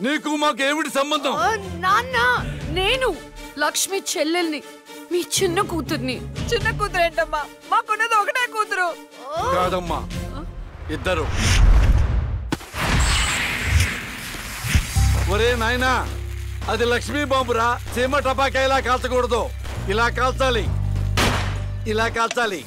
నీకు మాకు ఏమిటి సంబంధం? నాన్న, నేను లక్ష్మి చెల్లెల్ని, మీ చిన్న కూతుర్ని. చిన్న కూతురు ఏంటమ్మా? మాకున్నది ఒకటే కూతురు. కాదమ్మా, ఇద్దరు. ఒరే నాయనా, అది లక్ష్మీ బాంబురా. సీమ టపాకా ఇలా కాల్చకూడదు, ఇలా కాల్చాలి, ఇలా కాల్చాలి.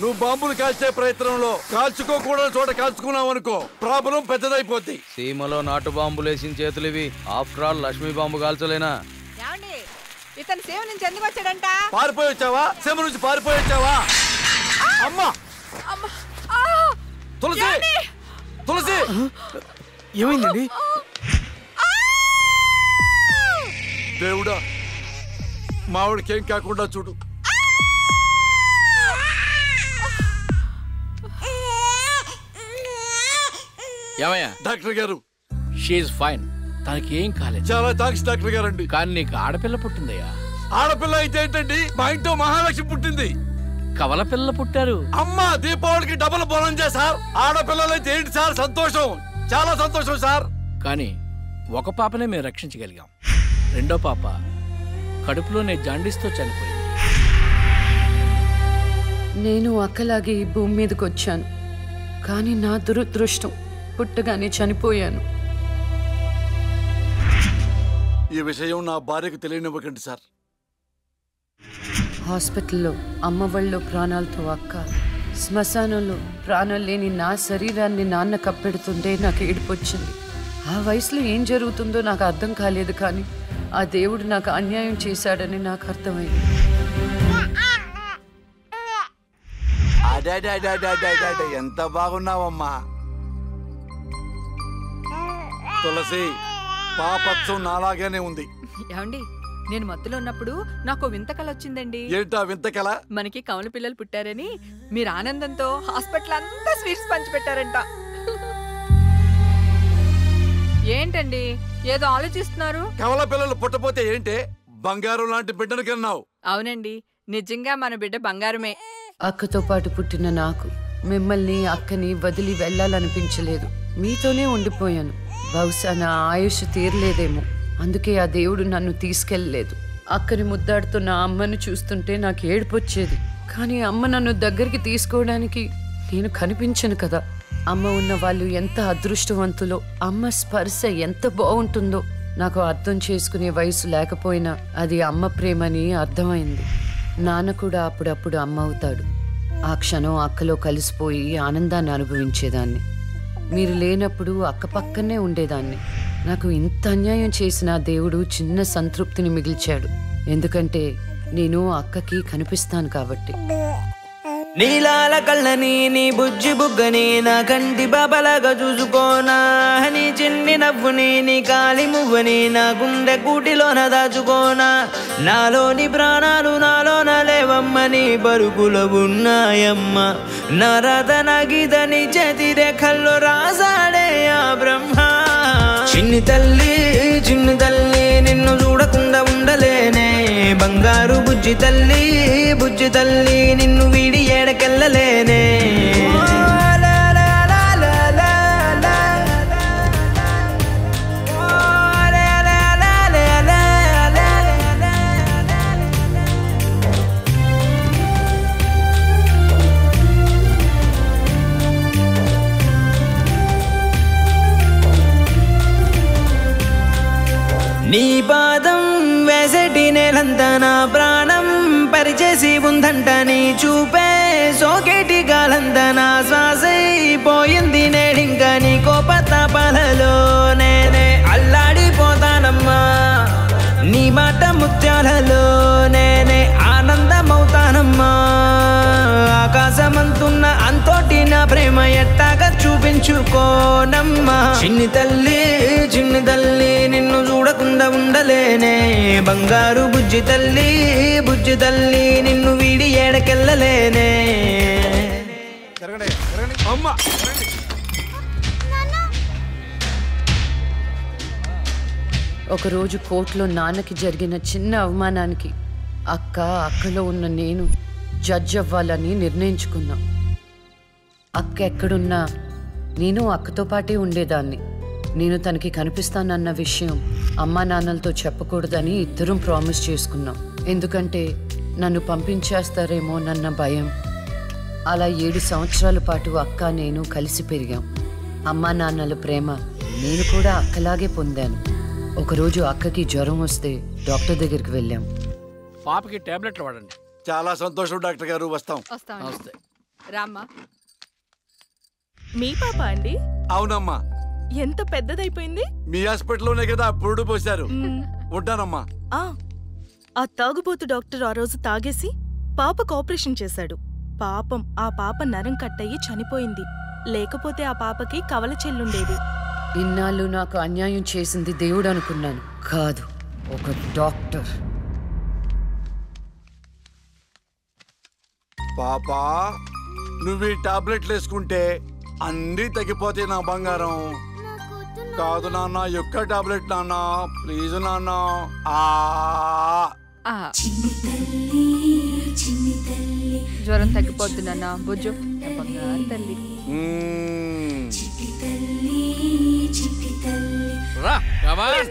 నువ్వు బాంబులు కాల్చే ప్రయత్నంలో కాల్చుకోకూడని చోట కాల్చుకున్నావు అనుకో, ప్రాబ్లం పెద్దదైపోద్ది. సీమలో నాటు బాంబులేసిన చేతులివి. ఆఫ్టర్ ఆల్ లక్ష్మీ బాంబు కాల్చలేనా? ఇతను సేవ నుంచి ఎందుకు వచ్చాడంట? పారిపోయి వచ్చావా? సీమ నుంచి పారిపోయి వచ్చావా? అమ్మా తులసి, తులసి, ఏమైందండి? దేవుడా, మావిడికి ఏం కాకుండా చూడు. ఏమయ్యా? డాక్టర్ గారు, షీఈ్ ఫైన్, తనకి ఏం కాలేదు. చాలా థాంక్స్ డాక్టర్ గారండి. కానీ నీకు ఆడపిల్ల పుట్టిందయ్యా. ఆడపిల్ల అయితే ఏంటండి, మా ఇంట్లో మహాలక్ష్మి పుట్టింది. కవల పిల్లలు పుట్టారు. అమ్మా, దీపావళికి డబుల్ బోనం సార్. ఆడపిల్లలైతే ఏంటి సార్ సంతోషం, చాలా సంతోషం సార్. కానీ ఒక పాపనే మేము రక్షించగలిగాం. రెండో పాప కడుపులోనే జాండీస్తో చనిపోయింది. నేను అక్కలాగే ఈ భూమి మీదకి వచ్చాను, కానీ నా దురదృష్టం పుట్టగానే చనిపోయాను. ఈ విషయం నా భార్యకు తెలియనివ్వకండి సార్. హాస్పిటల్లో అమ్మ వాళ్ళలో ప్రాణాలతో అక్క, శ్మశానంలో ప్రాణాలు లేని నా శరీరాన్ని నాన్న కప్పెడుతుంటే నాకు ఏడుపొచ్చింది. ఆ వయసులో ఏం జరుగుతుందో నాకు అర్థం కాలేదు, కానీ ఆ దేవుడు నాకు అన్యాయం చేశాడని నాకు అర్థమైంది. ఎంత బాగున్నావమ్మా తులసి. పాపత్సం నాలాగానే ఉంది. ఏమండి, నేను మత్తులో ఉన్నప్పుడు నాకు వింత కళ వచ్చిందండి. ఏంటా వింత కళ? మనకి కమల పిల్లలు పుట్టారని మీరు ఆనందంతో హాస్పిటల్ అంతా స్వీట్స్ పంచిపెట్టారంట. ఏంటండి ఏదో ఆలోచిస్తున్నారు? కమల పిల్లలు పుట్టపోతే ఏంటే, బంగారం లాంటి బిడ్డను కన్నావు. అవునండి, నిజంగా మన బిడ్డ బంగారమే. అక్కతో పాటు పుట్టిన నాకు మిమ్మల్ని అక్కని వదిలి వెళ్ళాలనిపించలేదు. మీతోనే ఉండిపోయాను. బహుశా నా ఆయుష్ తీరలేదేమో, అందుకే ఆ దేవుడు నన్ను తీసుకెళ్ళలేదు. అక్కని ముద్దాడుతున్న అమ్మను చూస్తుంటే నాకు ఏడుపొచ్చేది, కానీ అమ్మ నన్ను దగ్గరికి తీసుకోవడానికి నేను కనిపించను కదా. అమ్మ ఉన్న వాళ్ళు ఎంత అదృష్టవంతులో, అమ్మ స్పర్శ ఎంత బాగుంటుందో నాకు అర్థం చేసుకునే వయసు లేకపోయినా అది అమ్మ ప్రేమని అర్థమైంది. నాన్న కూడా అప్పుడప్పుడు అమ్మ అవుతాడు. ఆ క్షణం అక్కలో కలిసిపోయి ఆనందాన్ని అనుభవించేదాన్ని. మీరు లేనప్పుడు అక్క పక్కనే ఉండేదాన్ని. నాకు ఇంత అన్యాయం చేసిన దేవుడు చిన్న సంతృప్తిని మిగిల్చాడు, ఎందుకంటే నేను అక్కకి కనిపిస్తాను కాబట్టి. నీలాల కళ్ళని నీ బుజ్జి బుగ్గని నా కంటి బాబలాగా చూసుకోనా, నీ చిన్ని నవ్వుని నీ కాలి మువ్వని నా గుండె కూటిలోన దాచుకోనా. నాలోని ప్రాణాలు నాలోన లేవమ్మని బరుకులో ఉన్నాయమ్మ, నా రథన గీతని చేతి రేఖల్లో రాసాడే ఆ బ్రహ్మ. చిన్ని తల్లి నిన్ను చూడకుండా ఉండలేనే, బంగారు బుజ్జి తల్లి నిన్ను వీడి ఏడకెళ్ళలేనే. నీ పాదం వేసటి నేలంతా నా ప్రాణం పరిచేసి ఉందంట, నీ చూపే సోకేటి గాలంతా నా శ్వాసైపోయింది నేడింకా. నీ కోపతాపాలలో నేనే అల్లాడిపోతానమ్మా, నీ మాట ముత్యాలలో నేనే ఆనందమవుతానమ్మా. ఆకాశమంతున్న అంతోటి నా ప్రేమ ఎట్టాగా చూపించుకోనమ్మా. చిన్ని తల్లి నిన్ను చూడకుండా ఉండలేనే, బంగారు బుజ్జి తల్లి నిన్ను వీడి ఏడకెళ్ళలేనే. ఒకరోజు కోర్టులో నాన్నకి జరిగిన చిన్న అవమానానికి అక్కలో ఉన్న నేను జడ్జ్ అవ్వాలని నిర్ణయించుకున్నా. అక్క ఎక్కడున్నా నేను అక్కతో పాటే ఉండేదాన్ని. నేను తనకి కనిపిస్తానన్న విషయం అమ్మా నాన్నలతో చెప్పకూడదని ఇద్దరం ప్రామిస్ చేసుకున్నాం. ఎందుకంటే నన్ను పంపించేస్తారేమోనన్న భయం. అలా 7 సంవత్సరాల పాటు అక్క నేను కలిసి పెరిగాం. అమ్మా నాన్నల ప్రేమ నేను కూడా అక్కలాగే పొందాను. ఒకరోజు అక్కకి జ్వరం వస్తే డాక్టర్ దగ్గరికి వెళ్ళాం. పాపకి టాబ్లెట్లు వాడండి. చాలా సంతోషం డాక్టర్ గారు. వస్తాం. నమస్తే. రామ్మా. మీ పాప అండి? అవునమ్మా. ఎంత పెద్దదైపోయింది. మీ హాస్పిటల్లోనే కదా పురుడు పోశారు. ఉంటానమ్మా. ఆ తాగుబోతు డాక్టర్ ఆ రోజు తాగేసి పాపకు ఆపరేషన్ చేశాడు. పాపం ఆ పాప నరం కట్టయి చనిపోయింది. లేకపోతే ఆ పాపకి కవల చెల్లుండేది. ఇన్నాళ్ళు నాకు అన్యాయం చేసింది దేవుడు అనుకున్నాను, కాదు ఒక డాక్టర్. పాపా, నువ్వు ఈ టాబ్లెట్లు వేసుకుంటే అన్నీ తగ్గిపోతాయి నా బంగారం. కాదు నాన్న, యొక్క టాబ్లెట్ నాన్న, ప్లీజ్ నాన్న. జ్వరం తగ్గిపోద్ది నాన్న. బుజ్జు బంగారు తల్లి.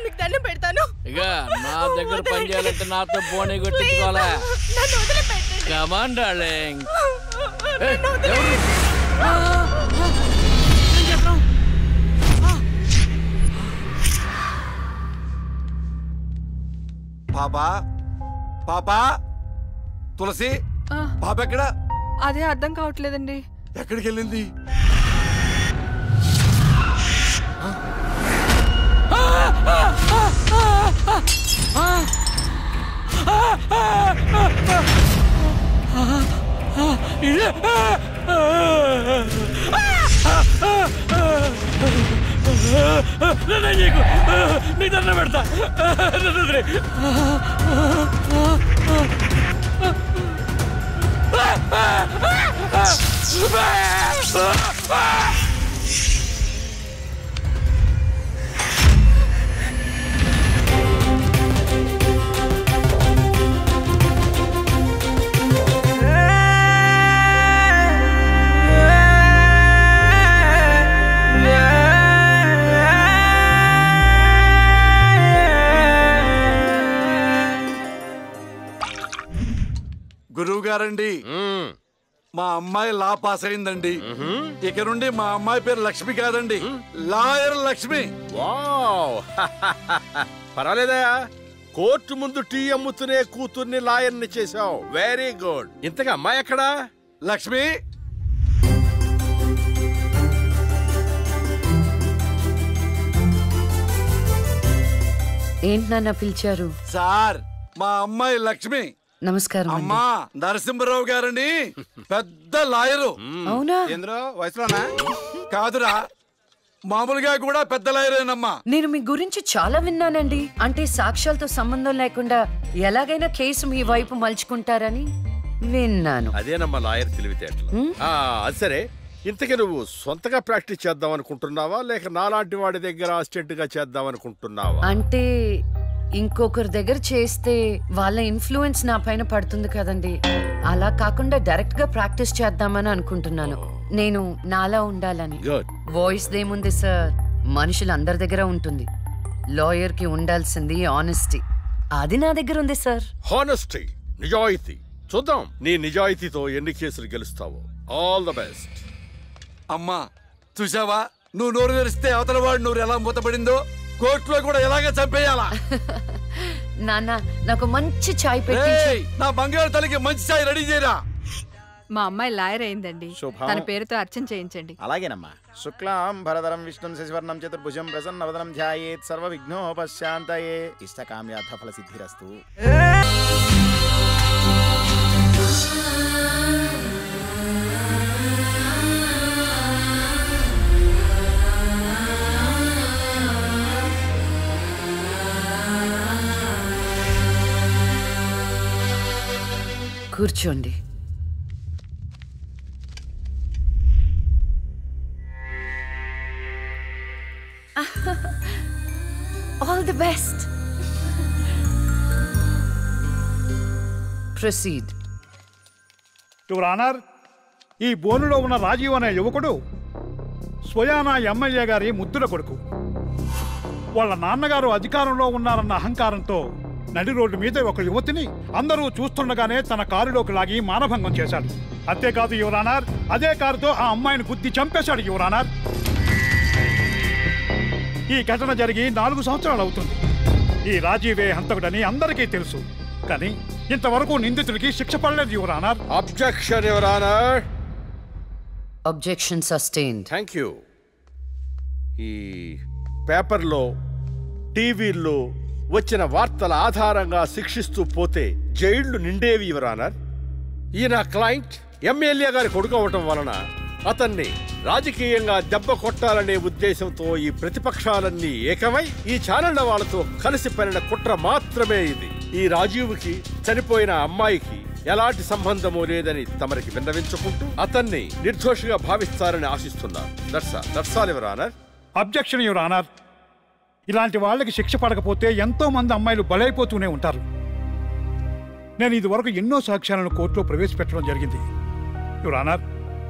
మీకు దండం పెడతాను. ఇక నా దగ్గర పని చేయాలంటే నాతో బోని కొట్టించుకోవాలా? Come on darling. పాపా, పాపా, తులసి పాప ఎక్కడ? అదే అర్థం కావట్లేదండి. ఎక్కడికి వెళ్ళింది? నీ దండం పెడతా. గురువు గారండి, మా అమ్మాయి లా పాస్ అయిందండి. ఇక నుండి మా అమ్మాయి పేరు లక్ష్మి కాదండి, లాయర్ లక్ష్మి. పర్వాలేదా? కోర్టు ముందు టీ అమ్ముతునే కూతుర్ని లాయర్ని చేశావు. Very good. ఇంతగా అమ్మాయి ఎక్కడా? లక్ష్మి, ఏంటి నాన్న పిలిచారు? సార్, మా అమ్మాయి లక్ష్మి. నమస్కారం. అమ్మా, నరసింహరావు గారని పెద్ద లాయరు. అవునా? వయసులోనా? కాదురా, మామూలుగా కూడా పెద్ద లాయరేనమ్మా. నేను మీ గురించి చాలా విన్నానండి. అంటే సాక్ష్యాలతో సంబంధం లేకుండా ఎలాగైనా కేసు మీ వైపు మలుచుకుంటారని విన్నాను. అదేనమ్మా లాయర్ తెలివితేటలు. అది సరే, ఇంతకీ నువ్వు సొంతగా ప్రాక్టీస్ చేద్దాం అనుకుంటున్నావా, లేక నాలాంటి వాడి దగ్గర అసిస్టెంట్ గా చేద్దాం అనుకుంటున్నావా? అంటే ఇంకొకరి దగ్గర చేస్తే వాళ్ళ ఇన్ఫ్లుయెన్స్ నా పైన పడుతుంది కదండి. అలా కాకుండా డైరెక్ట్ గా ప్రాక్టీస్ చేద్దామని అనుకుంటున్నాను. నేను నాలా ఉండాలని. వాయిస్ దేముంది సార్, మనుషులందరి దగ్గర ఉంటుంది. లాయర్ కి ఉండాల్సింది ఆనెస్టీ. అది నా దగ్గర ఉంది సార్. హానెస్టీ, నిజాయితీ. చూద్దాం నీ నిజాయితీతో ఎన్ని కేసులు గెలుస్తావో. All the best. అమ్మా, చూసావా, నువ్వు నోరు తెరిస్తే అవతల వాడు నోరు ఎలా మూతపడిందో, కోర్టులో కూడా ఎలాగ చంపేయాలా? నాన్న, నాకు మంచి చాయ్ పెట్టి. నా బంగారు తల్లికి మంచి చాయ్ రెడీ చేయరా. మా అమ్మాయి లాయర్ అయిందండి. తన పేరుతో అర్చన చేయించండి. అలాగేనమ్మా. శుక్లాం భరధరం విష్ణుం శశివర్ణం చతుర్భుజం ప్రసన్నవదనం ధ్యాయేత్ సర్వ విఘ్నోపశాంతయే. ఇష్టకామ్యార్థ ఫల సిద్ధిరస్తు. కూర్చోండి. All the best. Proceed. Your honour, ఈ బోనులో ఉన్న రాజీవ్ అనే యువకుడు స్వయానా ఎమ్మెల్యే గారి ముద్దుల కొడుకు. వాళ్ళ నాన్నగారు అధికారంలో ఉన్నారన్న అహంకారంతో నడి రోడ్డు మీద ఒక యువతిని అందరూ చూస్తుండగానే తన కారులోకి లాగి మానభంగం చేశాడు. అంతేకాదు యువరానర్, అదే కారుతో ఆ అమ్మాయిని గుద్ది చంపేశాడు యువరానర్. ఈ ఘటన జరిగి 4 సంవత్సరాలు అవుతుంది. ఈ రాజీవే హంతకుడని అందరికీ తెలుసు, కానీ ఇంతవరకు నిందితుడికి శిక్ష పడలేదు your honour. Objection your honour. Objection sustained. Thank you. ఈ పేపర్లో టీవీల్లో వచ్చిన వార్తల ఆధారంగా శిక్షిస్తూ పోతే జైళ్లు నిండేవి యువర్ ఆనర్. ఈయన క్లయింట్ ఎమ్మెల్యే గారి కొడుకు అవటం వలన అతన్ని రాజకీయంగా దెబ్బ కొట్టాలనే ఉద్దేశంతో ఈ ప్రతిపక్షాలన్నీ ఏకమై ఈ ఛానళ్ల వాళ్ళతో కలిసి పనిన కుట్ర మాత్రమే ఇది. ఈ రాజీవ్కి చనిపోయిన అమ్మాయికి ఎలాంటి సంబంధమూ లేదని తమరికి విన్నవించుకుంటూ అతన్ని నిర్దోషిగా భావిస్తారని ఆశిస్తున్నారు. That's all your honour. Objection your honour. ఇలాంటి వాళ్ళకి శిక్ష పడకపోతే ఎంతో మంది అమ్మాయిలు బలైపోతూనే ఉంటారు. నేను ఇదివరకు ఎన్నో సాక్ష్యాలను కోర్టులో ప్రవేశపెట్టడం జరిగింది యువర్ ఆనర్.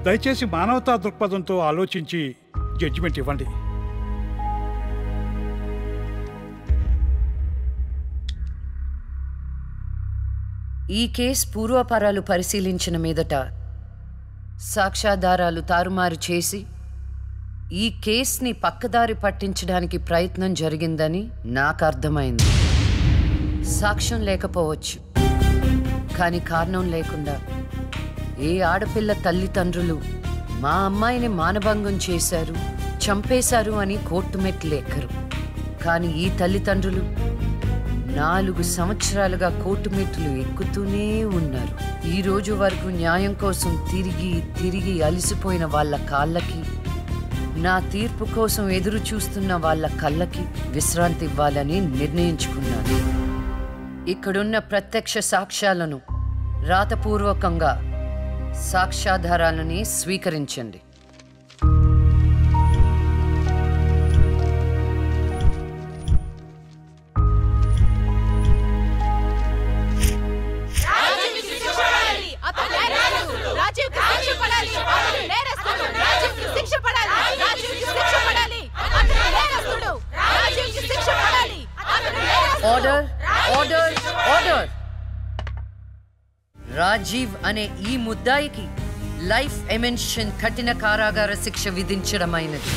దయచేసి మానవతా దృక్పథంతో ఆలోచించి జడ్జిమెంట్ ఇవ్వండి. ఈ కేసు పూర్వాపరాలు పరిశీలించిన మీదట సాక్ష్యాధారాలు తారుమారు చేసి ఈ కేసుని పక్కదారి పట్టించడానికి ప్రయత్నం జరిగిందని నాకు అర్థమైంది. సాక్ష్యం లేకపోవచ్చు, కానీ కారణం లేకుండా ఏ ఆడపిల్ల తల్లిదండ్రులు మా అమ్మాయిని మానభంగం చేశారు, చంపేశారు అని కోర్టు మెట్లు ఎక్కరు. కానీ ఈ తల్లిదండ్రులు 4 సంవత్సరాలుగా కోర్టు మెట్లు ఎక్కుతూనే ఉన్నారు. ఈ రోజు వరకు న్యాయం కోసం తిరిగి తిరిగి అలసిపోయిన వాళ్ళ కాళ్ళకి, నా తీర్పు కోసం ఎదురు చూస్తున్న వాళ్ళ కళ్ళకి విశ్రాంతి ఇవ్వాలని నిర్ణయించుకున్నాను. ఇక్కడున్న ప్రత్యక్ష సాక్ష్యాలను రాతపూర్వకంగా సాక్ష్యాధారాలని స్వీకరించండి. Order, order, order. రాజీవ్ అనే ఈ ముద్దాయికి లైఫ్ ఎమెన్షన్ కఠిన కారాగార శిక్ష విధించడమైనది.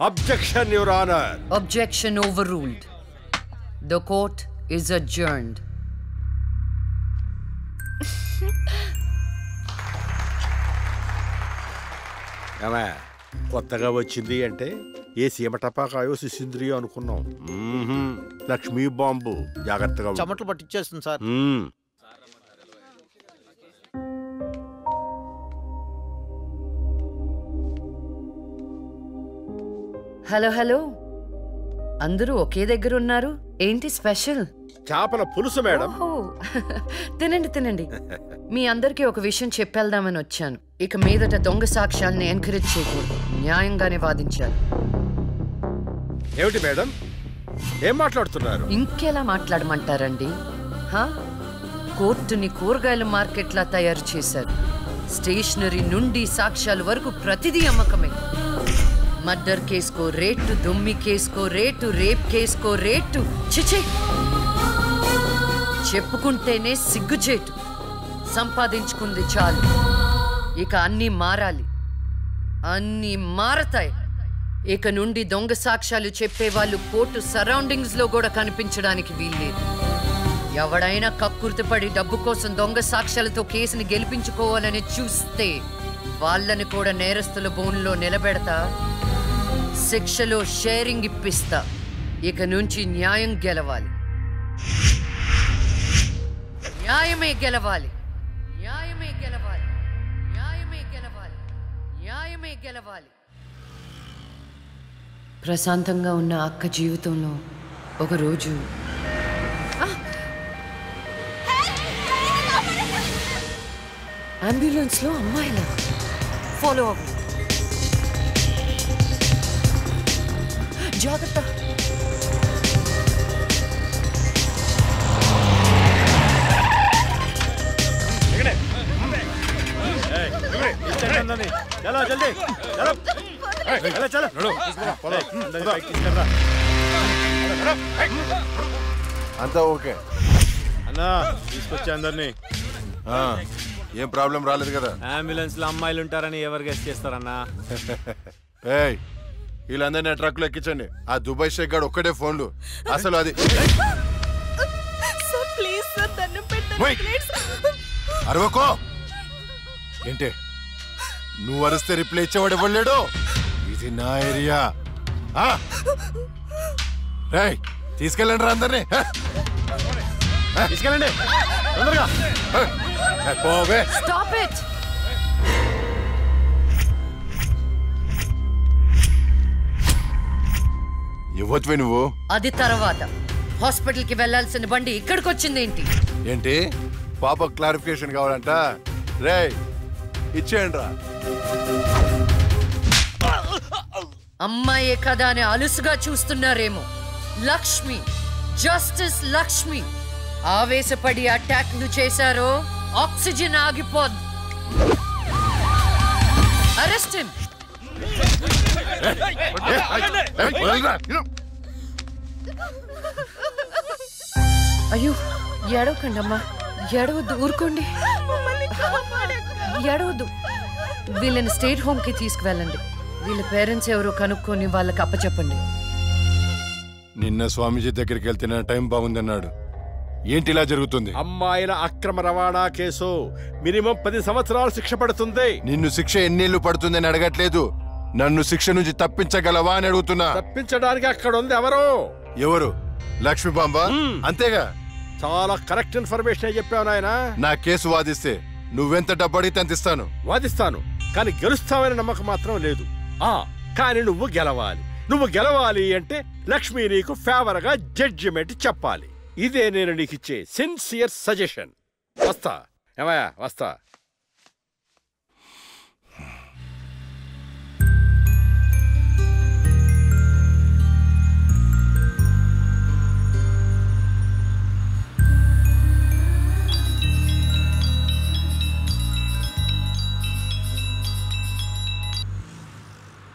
Objection your honour. Objection overruled. The court is adjourned. కొత్తగా వచ్చింది అంటే ఏ సీమ టపాకాయో సిసింద్రియో అనుకున్నాం. లక్ష్మీ బాంబు. జాగ్రత్తగా చెమటలు పట్టించేస్తుంది సార్. హలో హలో, అందరూ ఒకే దగ్గర ఉన్నారు. ఏంటి స్పెషల్? చేపల పులుసు మేడం. తినండి తినండి. మీ అందరికీ ఒక విషయం చెప్పేద్దామని వచ్చాను. ఇక మీదట దొంగ సాక్ష్యాల్ని ఎంకరేజ్ చేయకూడదు, న్యాయంగానే వాదించాలి. ఏమిటి మేడం, ఏం మాట్లాడుతున్నారు? ఇంకెలా మాట్లాడమంటారండి? కోర్టుని కూరగాయల మార్కెట్లా తయారు చేశారు. స్టేషనరీ నుండి సాక్ష్యాల వరకు ప్రతిదీ అమ్మకమే. మర్డర్ కేసుకో రేటు, దొమ్మి కేసుకో రేటు, రేప్ కేసుకో రేటు. చిచి, చెప్పుకుంటేనే సిగ్గుచేటు. సంపాదించుకుంది చాలు, ఇక అన్నీ మారాలి. అన్నీ మారతాయి. ఇక నుండి దొంగ సాక్ష్యాలు చెప్పేవాళ్ళు కోర్టు సరౌండింగ్స్ లో కూడా కనిపించడానికి వీల్లేదు. ఎవడైనా కక్కుర్తిపడి డబ్బు కోసం దొంగ సాక్ష్యాలతో కేసుని గెలిపించుకోవాలని చూస్తే వాళ్ళని కూడా నేరస్తుల బోన్లో నిలబెడతా, శిక్షలో షేరింగ్ ఇప్పిస్తా. ఇక నుంచి న్యాయం గెలవాలి, న్యాయమే గెలవాలి, న్యాయమే గెలవాలి, న్యాయమే గెలవాలి, న్యాయమే గెలవాలి. ప్రశాంతంగా ఉన్న అక్క జీవితంలో ఒకరోజు అంబులెన్స్లో అమ్మాయిలా ఫాలో అవ్వు. జాగ్రత్త. चलो जल्दी चलो అంతా ఓకే అన్నా తీసుకొచ్చా అందరినీ. ఏం ప్రాబ్లం రాలేదు కదా? అంబులెన్స్ లో అమ్మాయిలు ఉంటారని ఎవరు గెస్ట్ చేస్తారన్నా? ఏయ్ వీళ్ళందరినీ ట్రక్ లో ఎక్కించండి. ఆ దుబాయ్ షేక్ గాడు ఒక్కడే ఫోన్లు. అసలు అది అరవకో ఏంటే, నువ్వు అరిస్తే రిప్లై ఇచ్చేవాడు ఇవ్వలేడు. ఇది నా ఏరియా. తీసుకెళ్ళండి రా అందరినీ. తీసుకెళ్ళండి తొందరగా. Stop it! ఇవ్వచ్చువే నువ్వు. అది తర్వాత హాస్పిటల్ కి వెళ్లాల్సిన బండి ఇక్కడికి వచ్చింది ఏంటి? ఏంటి పాప క్లారిఫికేషన్ కావాలంట? రే ఇచ్చేయండి రా. అమ్మాయే కదా అని అలుసుగా చూస్తున్నారేమో. లక్ష్మి, జస్టిస్ లక్ష్మి ఆవేశపడి అటాక్లు చేశారో ఆక్సిజన్ ఆగిపోద్ది. Arrest him. అయ్యో ఏడవకండి అమ్మా, ఏడవద్దు, ఊరుకోండి, ఏడవద్దు. వీళ్ళని స్టేట్ హోమ్ కి తీసుకువెళ్ళండి. వీళ్ళ పేరెంట్స్ ఎవరో కనుక్కొని వాళ్ళకి అప్పచెప్పండి. నిన్న స్వామీజీ దగ్గరికి వెళ్తే నా టైం బాగుందన్నాడు. ఏంటి ఇలా జరుగుతుంది? అమ్మాయిల అక్రమ రవాణా కేసు మినిమం 10 సంవత్సరాలు శిక్ష పడుతుంది. నిన్ను శిక్ష ఎన్నేళ్లు పడుతుందని అడగట్లేదు, నన్ను శిక్ష నుంచి తప్పించగలవా అని అడుగుతున్నా. తప్పించడానికి అక్కడ ఉంది ఎవరు? ఎవరు? లక్ష్మీ బాంబ. అంతేగా? చాలా కరెక్ట్ ఇన్ఫర్మేషన్ చెప్పావు నాయనా. నా కేసు వాదిస్తే నువ్వెంత డబ్బు అడిగితే అంత ఇస్తాను. వాదిస్తాను, కానీ గెలుస్తావని నమ్మకం మాత్రం లేదు. కానీ నువ్వు గెలవాలి. నువ్వు గెలవాలి అంటే లక్ష్మి నీకు ఫేవర్ గా జడ్జిమెంట్ చెప్పాలి. ఇదే నేను నీకు ఇచ్చే సిన్సియర్ సజెషన్. వస్తా ఏమయ్యా, వస్తా.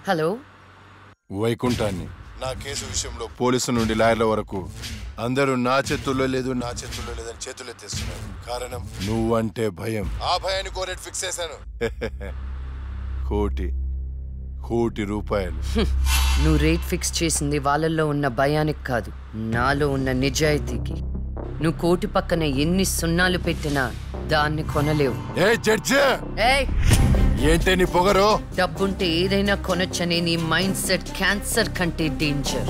హలో, వైకుంఠాన్ని. నా కేసు విషయంలో పోలీసు నుండి లాయర్ల వరకు అందరూ నా చేతుల్లో లేదు, నా చేతుల్లో లేదని చేతులెత్తేస్తున్నారు. కారణం నువ్వంటే భయం. ఆ భయాన్ని కోరేట్ ఫిక్స్ చేశాను. కోటి రూపాయలు. నువ్వు రేట్ ఫిక్స్ చేసింది వాళ్ళల్లో ఉన్న భయానికి కాదు, నాలో ఉన్న నిజాయితీకి. నువ్వు కోటి పక్కన ఎన్ని సున్నాలు పెట్టినా దాన్ని కొనలేవు. ఏ జడ్జి, ఏంటే నీ పొగరు? డబ్బుంటే ఏదైనా కొనొచ్చనే నీ మైండ్ సెట్ క్యాన్సర్ కంటే డేంజర్.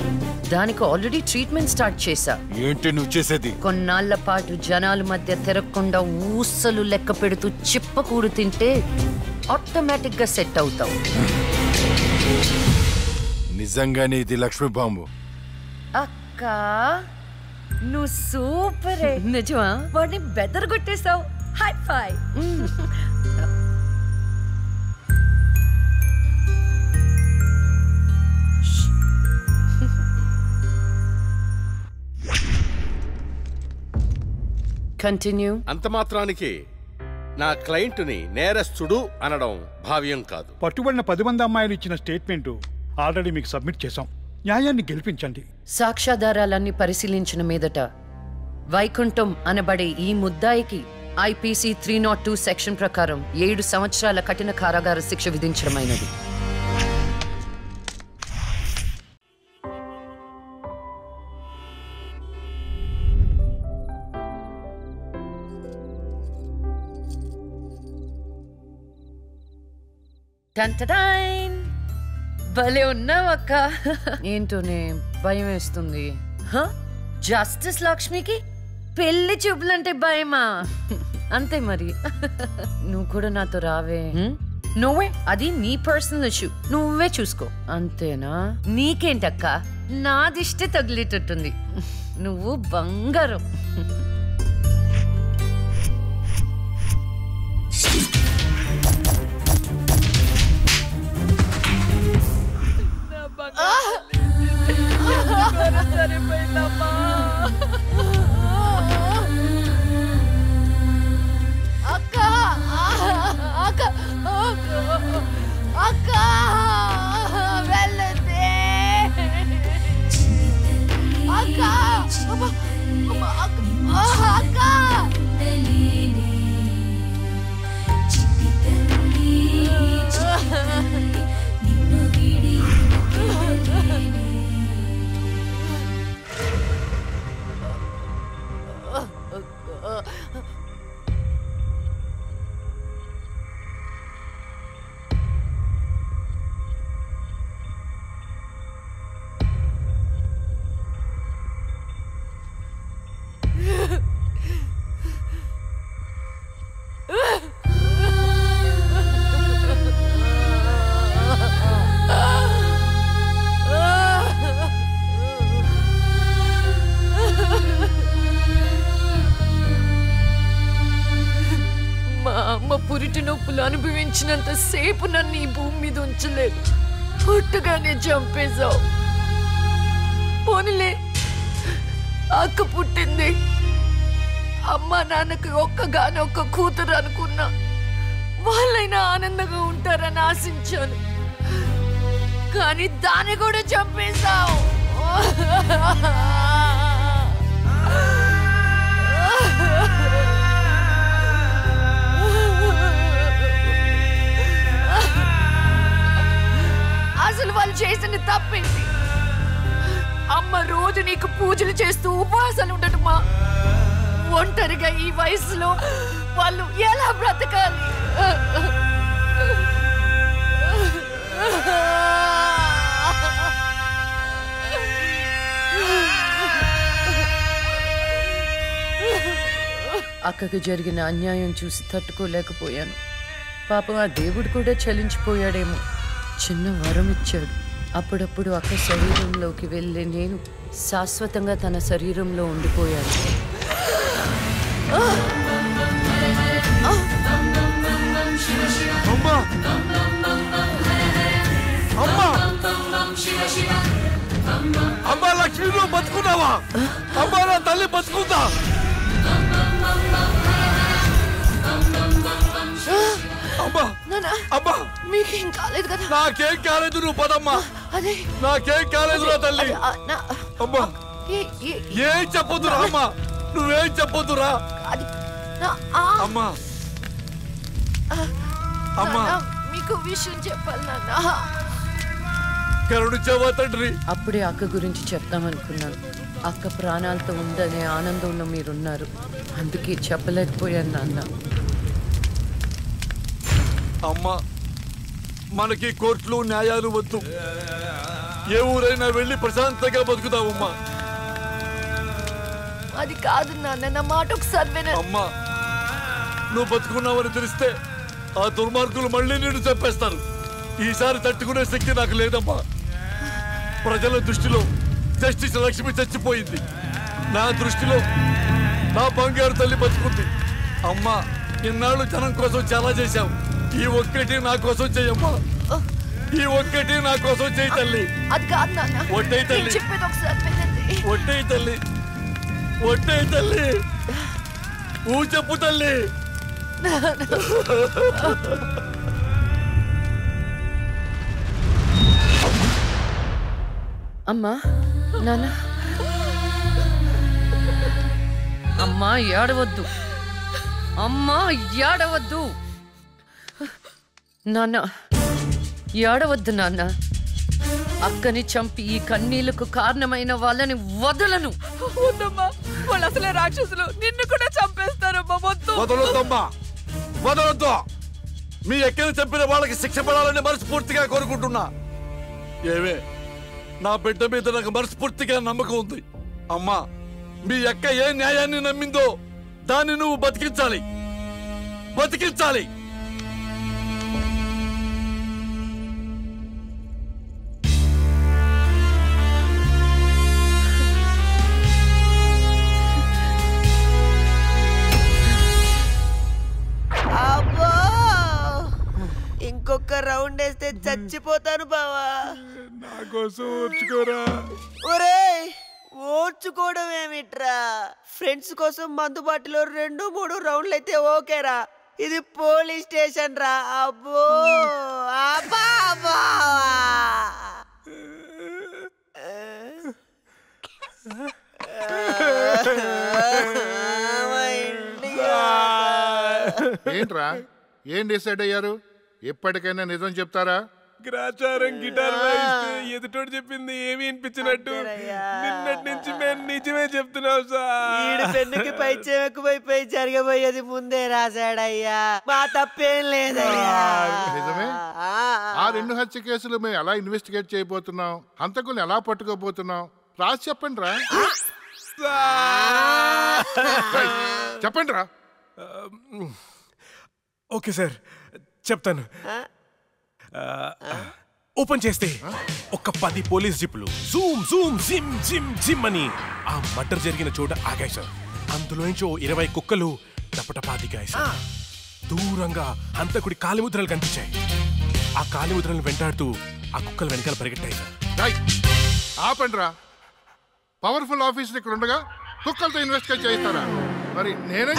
దానికి ఆల్రెడీ ట్రీట్మెంట్ స్టార్ట్ చేశా. ఏంటి నువ్వు చేసేది? కొన్నాళ్ల పాటు జనాల మధ్య తిరగకుండా ఊసలు లెక్క పెడుతూ చిప్పకూడు తింటే ఆటోమేటిక్ గా సెట్ అవుతావు. నిజంగానే ఇది లక్ష్మీ బాంబు. అక్క నువ్వు సూపరే. నిజమా? వాడిని బెదరగొట్టేశావు. హై ఫై. కంటిన్యూ. అంత మాత్రానికి నా క్లయింట్ని నేరస్తుడు అనడం భావ్యం కాదు. పట్టుబడిన 10 మంది అమ్మాయిలు ఇచ్చిన స్టేట్మెంట్ ఆల్రెడీ మీకు సబ్మిట్ చేశాం. న్యాయాన్ని గెలిపించండి. సాక్ష్యాధారాలన్నీ పరిశీలించిన మీదట వైకుంఠం అనబడే ఈ ముద్దాయికి ఐపీసీ 302 సెక్షన్ ప్రకారం 7 సంవత్సరాల కఠిన కారాగార శిక్ష విధించడమైనది. భలే ఉన్నావక్క. ఏంటోనే భయం వేస్తుంది. జస్టిస్ లక్ష్మికి పెళ్లి చూపులంటే భయమా? అంతే మరి. నువ్వు కూడా నాతో రావే. నువ్వే, అది నీ పర్సనల్ ఇష్యూ, నువ్వే చూసుకో. అంతేనా? నీకేంటక్క, నా దిష్టి తగిలేటట్టుంది. నువ్వు బంగారం. అక్క వెళ్ళ నొప్పులు అనుభవించినంత సేపు నన్ను ఈ భూమి మీద ఉంచలేదు. పుట్టగానే చంపేశావు. పోనీలే, అక్క పుట్టింది. అమ్మ నాన్నకి ఒక్కగానొక్క కూతురు అనుకున్నా. వాళ్ళైనా ఆనందంగా ఉంటారని ఆశించాను. కానీ దాన్ని కూడా చంపేశావు. అసలు వాళ్ళు చేసిన తప్పేంటి? అమ్మ రోజు నీకు పూజలు చేస్తూ ఉపవాసాలు ఉండటమా? ఒంటరిగా ఈ వయసులో వాళ్ళు ఎలా బ్రతకాలి? అక్కకు జరిగిన అన్యాయం చూసి తట్టుకోలేకపోయాను. పాపం ఆ దేవుడు కూడా చలించిపోయాడేమో. చిన్న వరం ఇచ్చాడు. అప్పుడప్పుడు అక్క శరీరంలోకి వెళ్ళే నేను శాశ్వతంగా తన శరీరంలో ఉండిపోయాను. అమ్మా లక్ష్మి, నువ్వు బతుకున్నావా? అమ్మా నా తల్లి బతుకుందా? అమ్మా మీకేం కాలేదు కదా? నాకేం కాలేదు, నువ్వు పదమ్మా. అదే నాకేం కాలేదు నా తల్లి. అమ్మా ఏం చెప్పొద్దురా అమ్మా, నువ్వేం చెప్పొద్దురా అమ్మా. అమ్మా మీకు విషయం చెప్పాలి నాన్న. కరుణించావా తండ్రి? అప్పుడే అక్క గురించి చెప్తామనుకున్నాను. అక్క ప్రాణాలతో ఉందనే ఆనందంలో మీరున్నారు. అందుకే చెప్పలేకపోయాను నాన్న. అమ్మా, మనకి కోర్టులు న్యాయాలు వద్దు. ఏ ఊరైనా వెళ్ళి ప్రశాంతంగా బతుకుతావమ్మా. అది కాదు నాన్న, నా మాట ఒకసారి వినండి. అమ్మా, నువ్వు బతుకున్నావని తెలిస్తే ఆ దుర్మార్గులు మళ్ళీ నిన్ను చంపేస్తారు. ఈసారి తట్టుకునే శక్తి నాకు లేదమ్మా. ప్రజల దృష్టిలో జస్టిస్ లక్ష్మి చచ్చిపోయింది. నా దృష్టిలో నా బంగారు తల్లి బతుకుంది. అమ్మా, ఇన్నాళ్ళు జనం కోసం చాలా చేశావు. ఈ ఒక్కటి నా కోసం చెయ్యమ్మా. ఈ ఒక్కటి నా కోసం చెయ్యి తల్లి. అది కాదు నాన్న, ఒట్టేయి తల్లి, చెప్పేది ఒకసారి వినండి. ఒట్టేయి తల్లి, ఒట్టేయి తల్లి, ఊ చెప్పు తల్లి. అమ్మా, నాన్న, అమ్మా ఏడవద్దు. అమ్మా ఏడవద్దు. నాన్న ఏడవద్దు నాన్న. అక్కని చంపి ఈ కన్నీళ్లకు కారణమైన వాళ్ళని వదలను. వద్దమ్మా, వాళ్ళు అసలే రాక్షసులు. నిన్ను కూడా చంపేస్తారమ్మా. వదలొద్దమ్మా, వదలొద్దు. మీ ఎక్కని చంపిన వాళ్ళకి శిక్ష పడాలని మనస్ఫూర్తిగా కోరుకుంటున్నా. ఏవే, నా బిడ్డ మీద నాకు మనస్ఫూర్తిగా నమ్మకం ఉంది. అమ్మా, మీ అక్క ఏ న్యాయాన్ని నమ్మిందో దాన్ని నువ్వు బతికించాలి, బతికించాలి. ఇంకొక రౌండ్ వేస్తే చచ్చిపోతాను బావా. నా కోసం ఓర్చుకోరా. ఒరేయ్, ఓర్చుకోవడం ఏమిట్రా? ఫ్రెండ్స్ కోసం మందు బాటిలో 2-3 రౌండ్లు అయితే ఓకేరా. ఇది పోలీస్ స్టేషన్ రా. అబ్బో అబ్బా అబ్బా. ఏంట్రా, ఏం డిసైడ్ అయ్యారు? ఎప్పటికైనా నిజం చెప్తారా? గ్రాచారం గిటార్ వాయిస్తే ఎదుటోడు చెప్పింది ఏమి వినిపించినట్టు నిన్నటి నుంచి మేము నిజమే చెప్తున్నాం సార్. పెన్నుకి పై చెక్కుపోయి జరగబోయేది ముందే రాశాడయ్యా. మా తప్పేం లేదయ్యా. నిజమే. ఆ 2 హత్య కేసులు మేము ఎలా ఇన్వెస్టిగేట్ చేయబోతున్నాం, హంతకుల్ని ఎలా పట్టుకోబోతున్నాం రాసి చెప్పండి రా. చెప్పండి రా. ఓకే సార్, చెప్తాను. ఓపెన్ చేస్తే ఒక 10 పోలీస్ జిప్లు జూమ్ జూమ్ జిమ్ జిమ్ జిమ్ అని ఆ మర్డర్ జరిగిన చోట ఆగాయి సార్. అందులో నుంచి 20 కుక్కలు టపటపా దిగాయి సార్. దూరంగా హంతకుడి కాలిముద్రలు కనిపించాయి. ఆ కాలిముద్రలను వెంటాడుతూ ఆ కుక్కలు వెనకాల పరిగెట్టాయి సార్. ఆపండ్రా. పవర్ఫుల్ ఆఫీసర్ ఇక్కడ ఉండగా కుక్కలతో ఇన్వెస్టిగేట్ చేయిస్తారా? మరి నేనే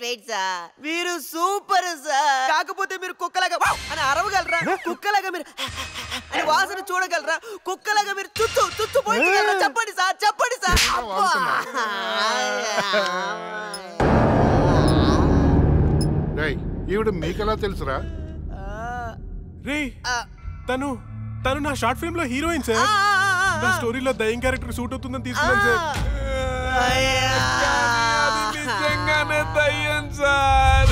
వెయిట్ సార్, మీరు సూపర్ సార్. కాకపోతే మీరు కుక్కలాగా అని అరవగలరా? కుక్కలాగా మీరు అని వాసన చూడగలరా? కుక్కలాగా మీరు చుట్టూ పోయించగలరా? చెప్పండి సార్, చెప్పండి సార్. ఈవిడ మీకెలా తెలుసురా? రే తను నా షార్ట్ ఫిల్మ్ లో హీరోయిన్ సార్. నా స్టోరీలో దయ్యం క్యారెక్టర్ సూట్ అవుతుందని తీసుకున్నాను సార్. నిజంగానే దయ్యం సార్.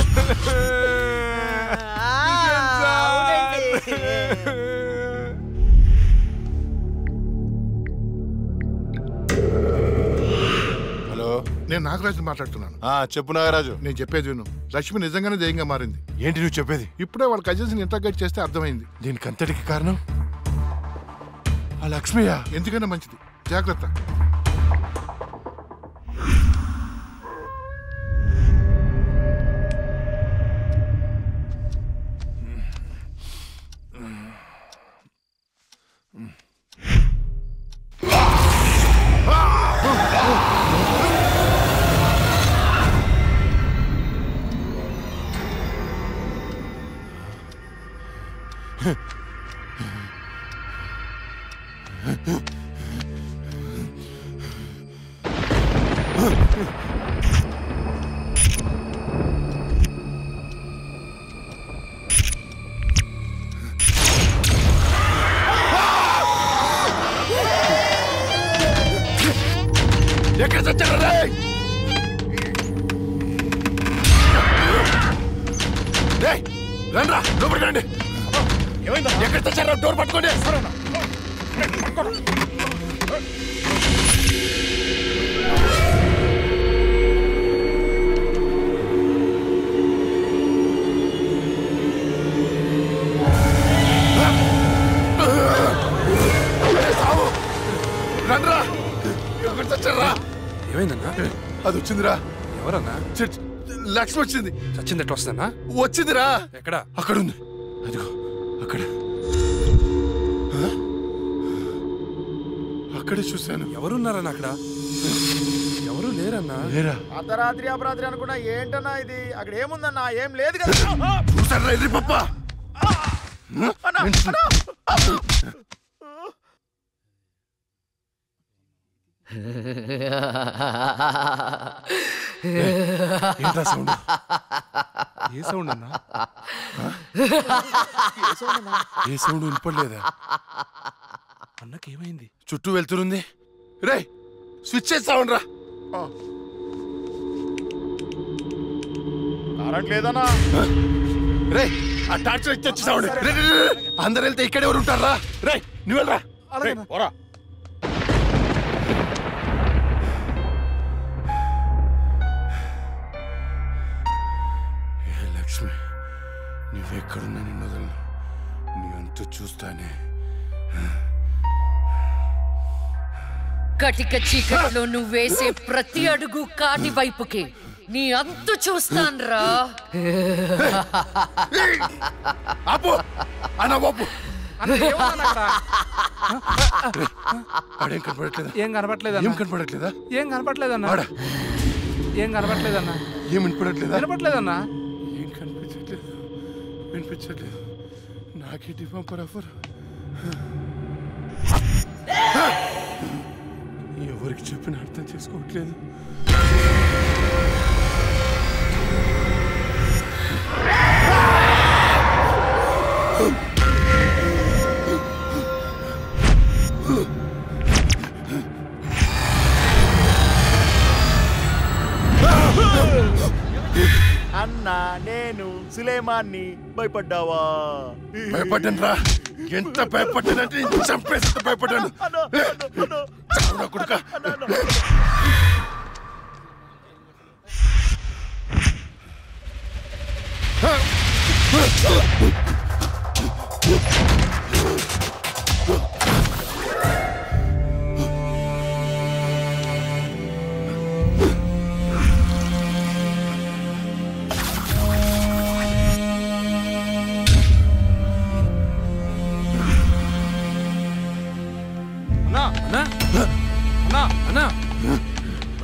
హలో, నేను నాగరాజు మాట్లాడుతున్నాను. చెప్పు నాగరాజు. నేను చెప్పేది విను. లక్ష్మి నిజంగానే దయ్యంగా మారింది. ఏంటి నువ్వు చెప్పేది? ఇప్పుడే వాళ్ళ కజిన్స్ ఇంటర్గేట్ చేస్తే అర్థమైంది. దీనికి అంతటికి కారణం ఆ లక్ష్మియా? ఎందుకన్నా మంచిది, జాగ్రత్త. ఎక్కడ చచ్చారా? రండ్రా, లోపలికి రండి. ఎక్కడ చచ్చారా? డోర్ పట్టుకోండి. రండ్రా, ఎక్కడ చచ్చారా? ఏమైందన్నా? అది వచ్చిందిరా. ఎవరన్నా? లక్ష్మి వచ్చింది. చచ్చింది ఎట్లా వస్తుందన్నా? వచ్చిందిరా. ఎక్కడ? అక్కడ ఉంది. అదిగో అక్కడ. అక్కడే చూశాను. ఎవరున్నారన్నా అక్కడ? ఎవరు లేరన్నా. లేరా? అర్ధరాత్రి అపరాత్రి అనుకున్నా. ఏంటన్నా ఇది? అక్కడ ఏముందన్నా? ఏం లేదు కదా. చూసారా ఇది పప్ప? ఏంటా సౌండ్? ఏ సౌండ్ అన్నా? ఏ సౌండ్ వినపడలేదా? అన్నకేమైంది? చుట్టూ వెళ్తురుంది. రే, స్విచ్ చేస్తావుండ్రా. కరెంట్ లేదన్నా. రే, ఆ టార్చ్ లైట్ తెచ్చి సౌండ్. అందరు వెళ్తే ఇక్కడ ఎవరు ఉంటారా? రే, నువ్వు వెళ్ళరా. లక్ష్మి, నువ్వెక్కడున్నా నిన్ను వదలను. నీ అంతు చూస్తానే. కటిక చీకట్లో నువ్వు వేసే ప్రతి అడుగు కాటి వైపుకి నీ అంతు చూస్తాన్రా. ఆపు అన్న, బాపు. ఏం కనపట్లేదా? ఏం కనపడట్లేదా? ఏం కనపట్లేదన్నా. ఏం కనపట్లేదన్నా. ఏం వినపడట్లేదా? వినపట్లేదన్నా. ఏం కనిపించట్లేదు, వినిపించట్లేదు. నాకేంటి పంపరాఫర్? ఎవరికి చెప్పిన అర్థం చేసుకోవట్లేదు. అన్నా, నేను సులేమాన్ని. భయపడ్డావా? భయపడ్డాను రా. ఎంత భయపడ్డానంటే చంపేసి భయపడ్డాను. కొడుక,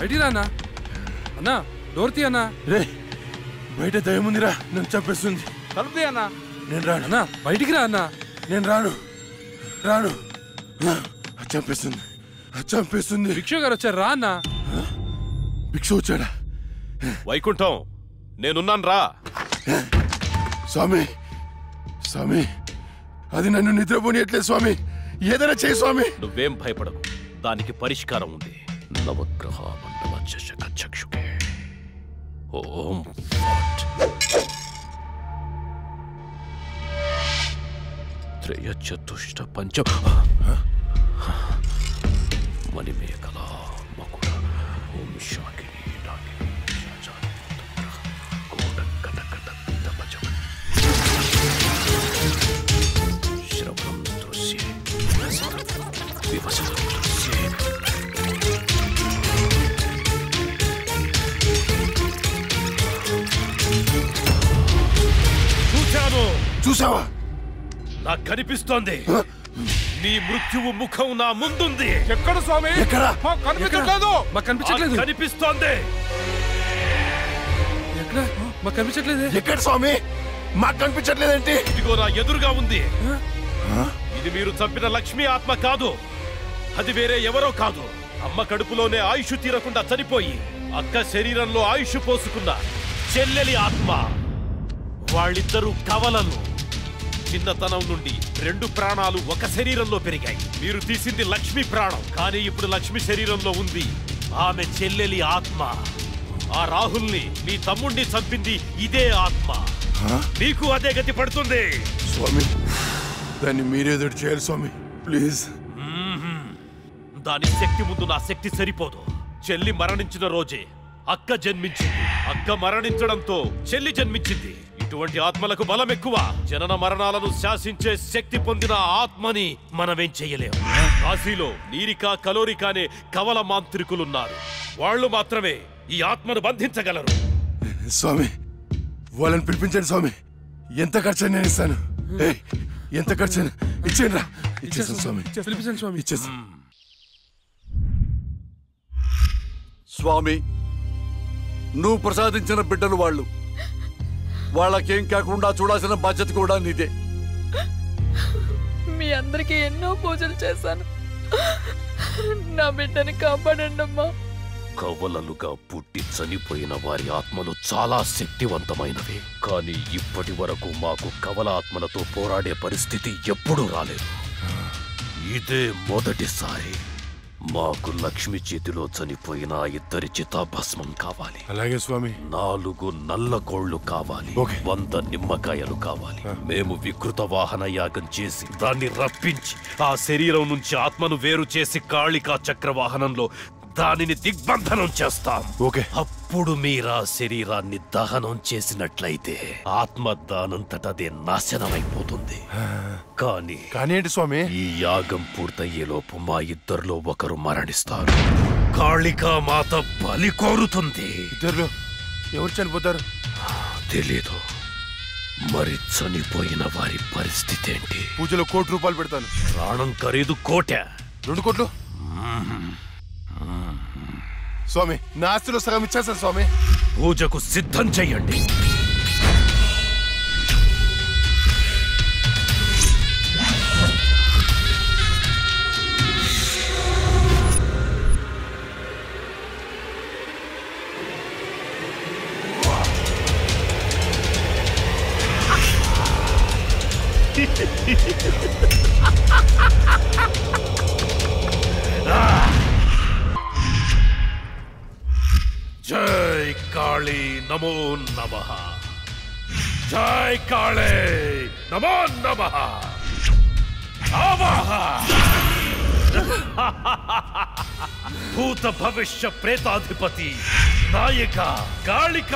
బయటికి రా అన్నా. అన్నా డోర్ తీ అన్నా. రే బయట దయముందిరా, నన్ను చంపేస్తుంది. తలుపు తీ అన్నా. నేను రాను అన్నా, బయటికి రా అన్నా. నేను రాను రాను. చంపేస్తుంది చంపేస్తుంది. భిక్షు గారు వచ్చారు, రా అన్నా. భిక్షు వచ్చాడా? వైకుంఠం నేనున్నాను, రా. స్వామి స్వామి, అది నన్ను నిద్రపోనియట్లేదు స్వామి. ఏదైనా చేయి స్వామి. నువ్వేం భయపడకు, దానికి పరిష్కారం ఉంది. నవగ్రహ మండల చషక చక్షుకే ఓం ఫట్ త్రయ చతుష్ట పంచ మణిమేకల మకుడ ఓం శాకిని డాకిని శాచాని కోట కట కట తపజం శ్రవణం దృశ్యే వివసనం దృశ్యే. చూసావా? నాకు కనిపిస్తోంది, నీ మృత్యువు ముఖం నా ముందుంది. ఎక్కడ స్వామి? ఎక్కడ? కనిపించట్లేదు. మాకు కనిపించట్లేదు. కనిపిస్తోంది. ఎక్కడ? మాకు కనిపించట్లేదు. ఎక్కడ స్వామి? మాకు కనిపించట్లేదేంటి? ఇదిగో నా ఎదురుగా ఉంది. ఇది మీరు చంపిన లక్ష్మీ ఆత్మ కాదు, అది వేరే ఎవరో కాదు. అమ్మ కడుపులోనే ఆయుష్ తీరకుండా చనిపోయి అక్క శరీరంలో ఆయుష్ పోసుకున్న చెల్లెలి ఆత్మ. వాళ్ళిద్దరూ కవలలు. చిన్నతనం నుండి 2 ప్రాణాలు ఒక శరీరంలో పెరిగాయి. మీరు తీసింది లక్ష్మి ప్రాణం, కానీ ఇప్పుడు లక్ష్మి శరీరంలో ఉంది ఆమె చెల్లెలి ఆత్మ. ఆ రాహుల్ని, మీ తమ్ముణ్ణి చంపింది ఇదే ఆత్మ. మీకు అదే గతి పడుతుంది. స్వామి దాన్ని మీరేదో చేయాలి స్వామి, ప్లీజ్. దాని శక్తి ముందు నా శక్తి సరిపోదు. చెల్లి మరణించిన రోజే అక్క జన్మించింది. అక్క మరణించడంతో చెల్లి జన్మించింది. ఇటువంటి ఆత్మలకు బలం ఎక్కువ. జనన మరణాలను శాసించే శక్తి పొందిన ఆత్మని మనమేం చెయ్యలేము. కాశీలో నీరిక కలోరిక అనే కవల మాంత్రికులున్నారు. వాళ్ళు మాత్రమే ఈ ఆత్మను బంధించగలరు. స్వామి వాళ్ళని పిలిపించండి స్వామి. ఎంత ఖర్చు నేను ఇస్తాను. ఎంత ఖర్చు ఇచ్చేయండి రా. ఇచ్చేసాను స్వామి. పిలిపించండి స్వామి. ఇచ్చేసాను స్వామి. నువ్వు ప్రసాదించిన బిడ్డలు వాళ్ళు. వాళ్ళకేం కాకుండా చూడాల్సిన బాధ్యత కూడా నీదే. మీ అందరికీ ఎన్నో పూజలు చేశాను. నా బిడ్డని కాపాడండి అమ్మా. కవలలుగా పుట్టి చనిపోయిన వారి ఆత్మలు చాలా శక్తివంతమైనవి. కానీ ఇప్పటి వరకు మాకు కవల ఆత్మలతో పోరాడే పరిస్థితి ఎప్పుడూ రాలేదు. ఇదే మొదటిసారి. మాకు లక్ష్మి చేతిలో చనిపోయిన 2 చితాభస్మం కావాలి. అలాగే స్వామి. 4 నల్ల కోళ్లు కావాలి. 100 నిమ్మకాయలు కావాలి. మేము వికృత వాహన యాగం చేసి దాన్ని రప్పించి ఆ శరీరం నుంచి ఆత్మను వేరు చేసి కాళికా చక్రవాహనంలో దానిని దిగ్బంధనం చేస్తాం. అప్పుడు మీరా శరీరాన్ని దహనం చేసినట్లయితే ఆత్మ దానంతటదే నాశనమైపోతుంది. కానీ ఏంటి స్వామి? ఈ యాగం పూర్తయ్యేలోపు మా ఇద్దరిలో ఒకరు మరణిస్తారు. కాళికా మాత బలి కోరుతుంది. ఇద్దరు ఎవరు చనిపోతారు? తెలీదు. మరి చనిపోయిన వారి పరిస్థితి ఏంటి? పూజలో 1 కోటి రూపాయలు పెడతాను. ప్రాణం ఖరీదు 1 కోటి. 2 కోట్లు? స్వామి నా ఆస్తిలో సగం ఇచ్చేస్తాను స్వామి. పూజకు సిద్ధం చెయ్యండి. జై కాళీ నమో నమః. జై కాళీ నమో నమః. ఆవాహ భూత భవిష్య ప్రేతాధిపతి నాయక కాళిక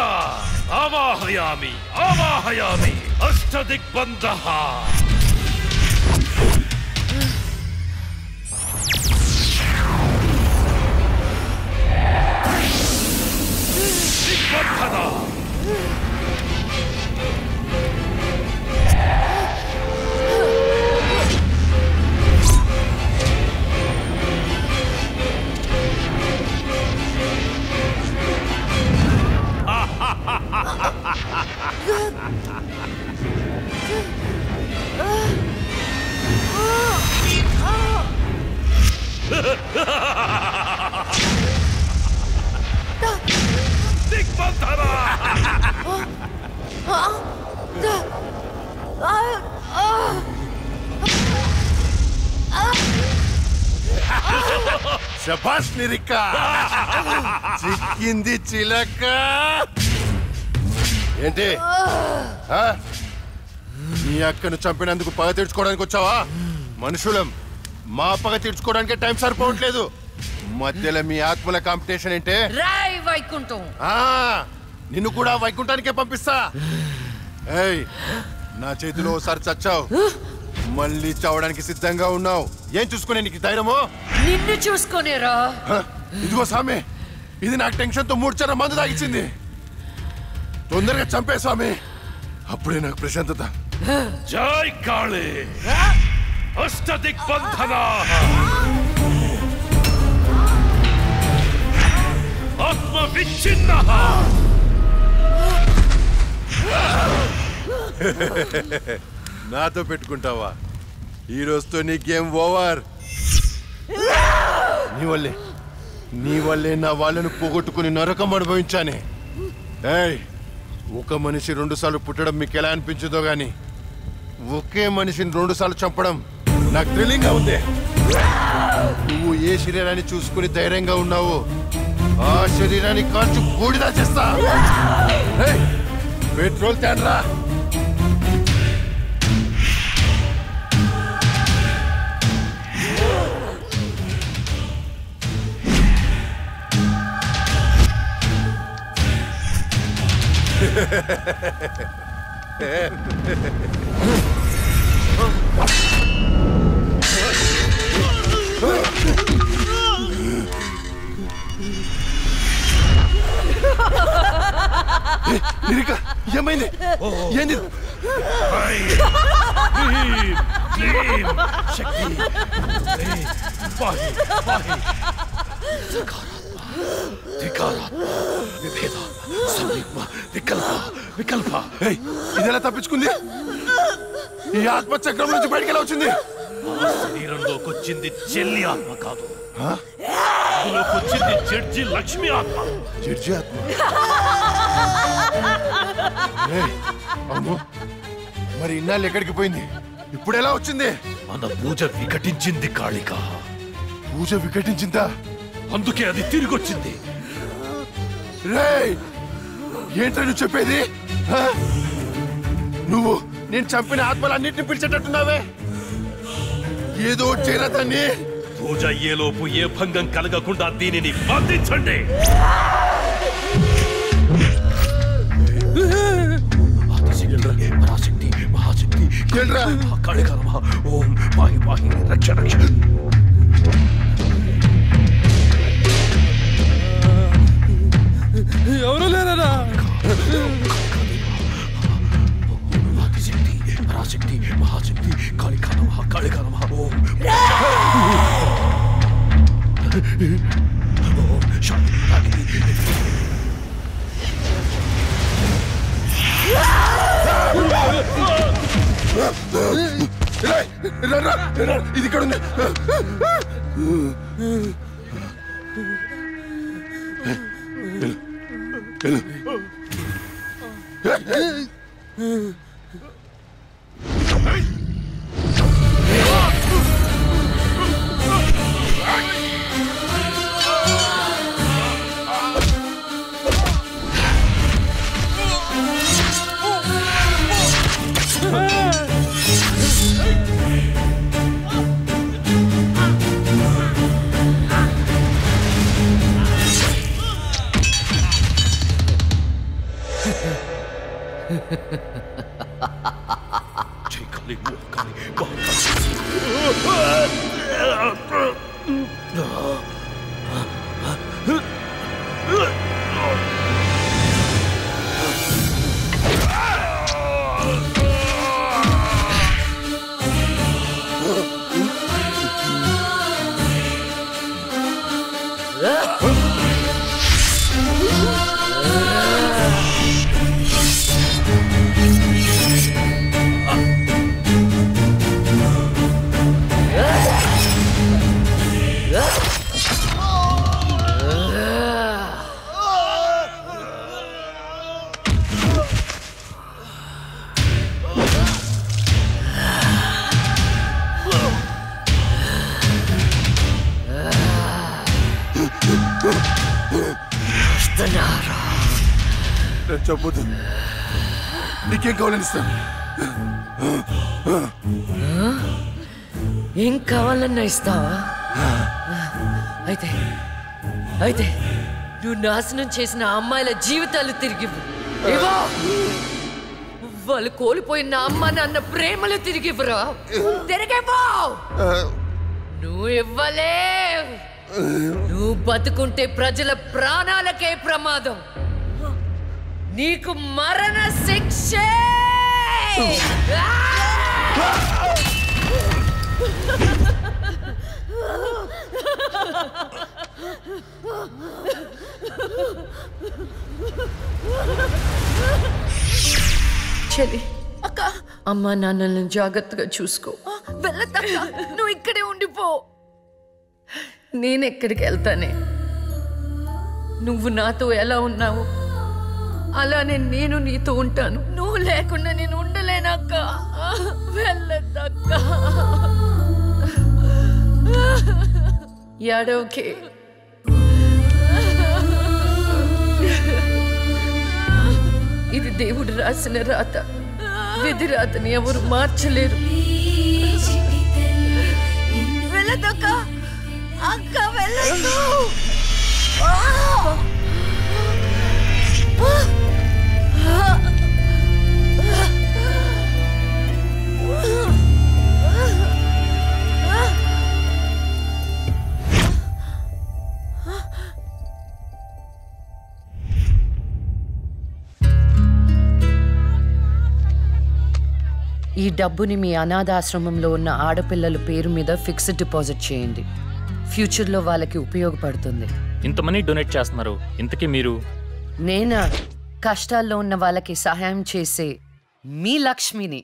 ఆవాహయామి ఆవాహయామి. అష్టదిగ్బంధః. దిగ్బంధన శభాష్ నిరిక్క చిక్కింది చిలక ఏంటి నీ అక్కను చంపినందుకు పగ తీర్చుకోవడానికి వచ్చావా? మనుషులం, మా పగ తీర్చుకోవడానికి టైం సరిపోవట్లేదు. మధ్యలో మీ ఆత్మల కాంపిటీషన్ ఏంటే? వైకుంఠం నిన్ను కూడా వైకుంఠానికే పంపిస్తా. ఏయ్, నా చేతిలో ఒకసారి చచ్చావు, మళ్ళీ చావడానికి సిద్ధంగా ఉన్నావు. ఏం చూసుకునే నీకు ధైర్యమో? నిన్ను చూసుకునేరా. ఇదిగో స్వామి, ఇది నాకు టెన్షన్ తో 3 చర మందు తాగిచ్చింది. తొందరగా చంపే స్వామి, అప్పుడే నాకు ప్రశాంతత. జై కాళీ అష్టదిగ్బంధన ఆత్మ విచ్ఛిన్న. నాతో పెట్టుకుంటావా? ఈ రోజుతో నీ గేమ్ ఓవర్. నీ వల్లే నా వాళ్ళను పోగొట్టుకుని నరకం అనుభవించానే. ఏయ్, ఒక మనిషి 2 సార్లు పుట్టడం మీకు ఎలా అనిపించిందో గాని ఒకే మనిషిని 2 సార్లు చంపడం నాకు థ్రిల్లింగ్ గా ఉంది. నువ్వు ఏ శరీరాన్ని చూసుకుని ధైర్యంగా ఉన్నావో ఆ శరీరాన్ని కాల్చి బూడిదా చేస్తా. పెట్రోల్ తేడ్రా. ఏమైంది? ఏంది? ఇదెలా తప్పించుకుంది? ఈ ఆత్మచక్రం నుంచి బయటికి ఎలా వచ్చింది? శరీరంలోకి వచ్చింది చెల్లి ఆత్మ కాదు, వచ్చింది జడ్జి లక్ష్మి ఆత్మ. జడ్జి ఆత్మ? మరి ఇన్నాళ్ళు ఎక్కడికి పోయింది? ఇప్పుడు ఎలా వచ్చింది? మన పూజ వికటించింది కాళిక. పూజ వికటించిందా? అందుకే అది తిరిగి వచ్చింది. ఏంటో నువ్వు చెప్పేది? నువ్వు నేను చంపిన ఆత్మలన్నింటినీ పిలిచేటట్టున్నావే. ఏదో చేయరా దాన్ని. పూజ అయ్యేలోపు ఏ భంగం కలగకుండా దీనిని బంధించండి. పరాశక్తి మహాశక్తి కాళిక నమః. ఓం పాహి పాహి రక్ష రక్ష. ఎవరు లేరా? ఆదిశక్తి పరాశక్తి మహాశక్తి కాళిక నమః కాళిక నమః. ఓం శాంతి. ఇది ఇక్కడ ఉంది. నేను చెప్పొద్దు. నీకేం కావాలని ఇస్తాను. ఏం కావాలన్నా ఇస్తావా? అయితే నువ్వు నాశనం చేసిన అమ్మాయిల జీవితాలు తిరిగి వాళ్ళు కోల్పోయిన అమ్మ నాన్న ప్రేమలు తిరిగివ్వరా? తిరిగివ్వు. నువ్వు ఇవ్వలే. నువ్వు బతుకుంటే ప్రజల ప్రాణాలకే ప్రమాదం. నీకు మరణ శిక్ష. చెల్లి, అక్క, అమ్మా నాన్నల్ని జాగ్రత్తగా చూసుకో. వెళ్ళొద్దక్క, నువ్వు ఇక్కడే ఉండిపో. నేనెక్కడికి వెళ్తానే? నువ్వు నాతో ఎలా ఉన్నావు అలానే నేను నీతో ఉంటాను. నువ్వు లేకుండా నేను ఉండలేనక్క. వెళ్ళొద్దక్క. ఏడవకే. ఇది దేవుడు రాసిన రాత. విధి రాతని ఎవరు మార్చలేరు. వెళ్ళదక్క. అక్క వెళ్ళదు. ఈ డబ్బుని మీ అనాథాశ్రమంలో ఉన్న ఆడపిల్లల పేరు మీద ఫిక్స్డ్ డిపాజిట్ చేయండి. ఫ్యూచర్లో వాళ్ళకి ఉపయోగపడుతుంది. ఇంత మనీ డొనేట్ చేస్తున్నారు, ఇంతకీ మీరు? నేనా కష్టాల్లో ఉన్న వాళ్ళకి సహాయం చేసే మీ లక్ష్మిని.